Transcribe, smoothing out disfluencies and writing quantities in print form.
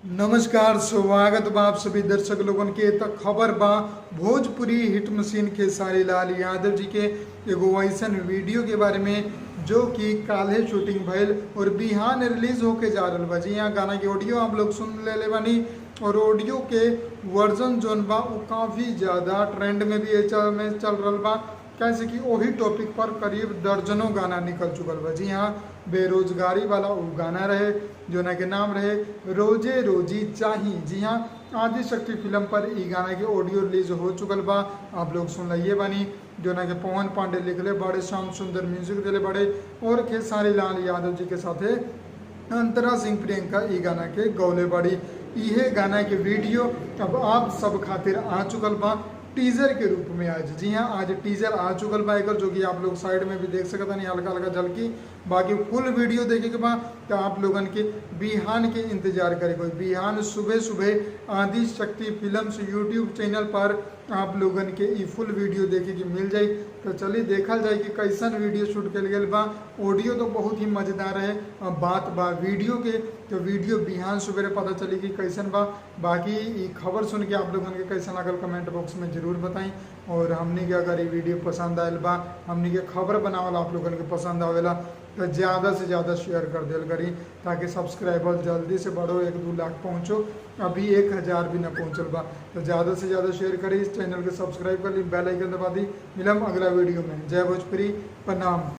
नमस्कार, स्वागत बा आप सभी दर्शक लोगन के। तक खबर बा भोजपुरी हिट मशीन खेसारी लाल यादव जी के एगो ऐसन वीडियो के बारे में जो कि काल्हे शूटिंग भइल और बिहान रिलीज होके जा रहल बा। जी यहाँ गाना के ऑडियो आप लोग सुन ले बानी और ऑडियो के वर्जन जोन बा वो काफ़ी ज़्यादा ट्रेंड में भी चल रहल बा। कैसे कि वही टॉपिक पर करीब दर्जनों गाना निकल चुकल बा। जी हाँ, बेरोजगारी वाला वो गाना रहे जो ना के नाम रहे रोजे रोजी चाही। जी हाँ, आदि शक्ति फिल्म पर ई गाना के ऑडियो रिलीज हो चुकल बा। आप लोग सुन लिये बानी जो ना के पवन पांडे लिखले बड़े, श्याम सुंदर म्यूजिक दिले बड़े और खेसारी लाल यादव जी के साथे अंतरा सिंह प्रियंका ई गाना के गौले बड़ी। इहे गाना के वीडियो अब आप सब खातिर आ चुकल बा टीजर के रूप में। आज जी हाँ, आज टीजर आ चुकल बा एकर, जो कि आप लोग साइड में भी देख सकता नहीं, हल्का हल्का झलकी। बाकी फुल वीडियो देखे के बाद तो आप लोगन के बिहान के इंतजार करे कोई बिहान सुबह सुबह आदि शक्ति फिल्म्स यूट्यूब चैनल पर आप लोगन के ई फुल वीडियो देखे के मिल जाए। तो चलिए देखल जाए कि कैसन वीडियो शूट कल गया बा। ऑडियो तो बहुत ही मजेदार है, अब बात बा वीडियो के तो वीडियो बिहान सुबह पता चली कि कैसन बा। बाकी ई खबर सुन के आप लोगन के कैसन लगल कमेंट बॉक्स में जरूर बताएं। और हमने के अगर ये वीडियो पसंद आयल बा, हमने के खबर बनावल आप लोगन के पसंद आवेला तो ज़्यादा से ज़्यादा शेयर कर दिल करी ताकि सब्सक्राइबर जल्दी से बढ़ो, 1-2 लाख पहुँचो। अभी 1000 भी ना पहुँचल बा तो ज़्यादा से ज़्यादा शेयर करी, इस चैनल के सब्सक्राइब कर ली, बेल आइकन दबा दी। मिलम अगला वीडियो में। जय भोजपुरी, प्रणाम।